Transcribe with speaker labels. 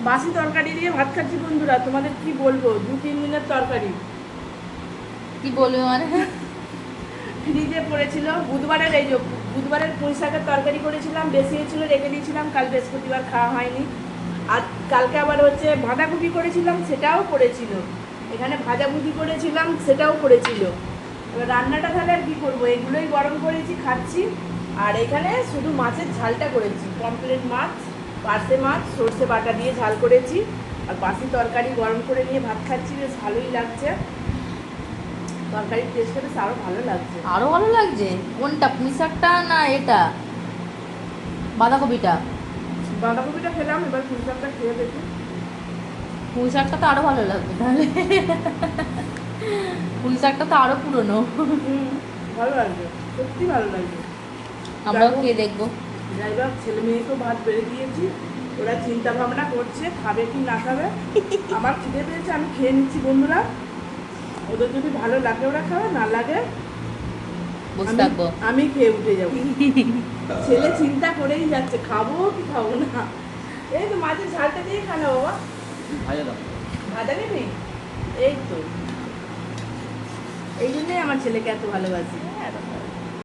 Speaker 1: বাসি তরকারি দিয়ে ভাত খাচ্ছি বন্ধুরা, তোমাদের কি বলবো, 2-3 দিনের তরকারি।
Speaker 2: কি বলবে মানে?
Speaker 1: ফ্রিজে পড়েছিল বুধবারের, এই যে বুধবারের পুঁই শাকের তরকারি করেছিলাম, বেশি হয়েছিল রেখে দিয়েছিলাম, কাল বৃহস্পতিবার খাওয়া হয়নি। আর কালকে আবার হচ্ছে বাঁধাকপি করেছিলাম, সেটাও পড়েছিল। এখানে ভাজাভুজি করেছিলাম, সেটাও পড়েছিল। এবার রান্নাটা তাহলে আর কী করবো, এগুলোই গরম করেছি খাচ্ছি। আর এখানে শুধু মাছের ঝালটা করেছি, পমফ্রেট মাছ, পার্শে মাছ সর্ষে বাটা দিয়ে ঝাল করেছি। আর বাসি তরকারি গরম করে নিয়ে ভাত খাচ্ছি, বেশ ভালোই লাগছে। তরকারির টেস্টটা বেশ আরও ভালো লাগছে।
Speaker 2: আরো ভালো লাগছে? কোনটা, পুঁই শাকটা না এটা বাঁধাকপিটা?
Speaker 1: বাঁধাকপিটা খেলাম, এবার পুঁই শাকটা খেয়ে দেখি।
Speaker 2: পুঁই শাকটা তো আরো ভালো লাগবে তাহলে। পুঁই শাকটা তো আরো পুরনো।
Speaker 1: ভালো লাগছে, সত্যি ভালো লাগছে।
Speaker 2: আমরাও খেয়ে দেখবো।
Speaker 1: যাই হোক, ছেলে মেয়েকেও ভাত বেড়ে দিয়েছি, ওরা চিন্তা ভাবনা করছে খাবে কি না খাবে। আমার খিদে পেয়েছে, আমি খেয়ে নিচ্ছি বন্ধুরা। ওদের যদি ভালো লাগে ওরা খাবে, না লাগে
Speaker 2: বসে থাকবো।
Speaker 1: আমি খেয়ে উঠে যাবো। ছেলে চিন্তা করেই যাচ্ছে খাবো কি খাবো না। এই তো মাছের ঝালটা দিয়ে খানা বাবা।
Speaker 3: ভাজা দাও।
Speaker 1: ভাজা নেবি? এই তো, এই জন্যই আমার ছেলেকে এত ভালোবাসি।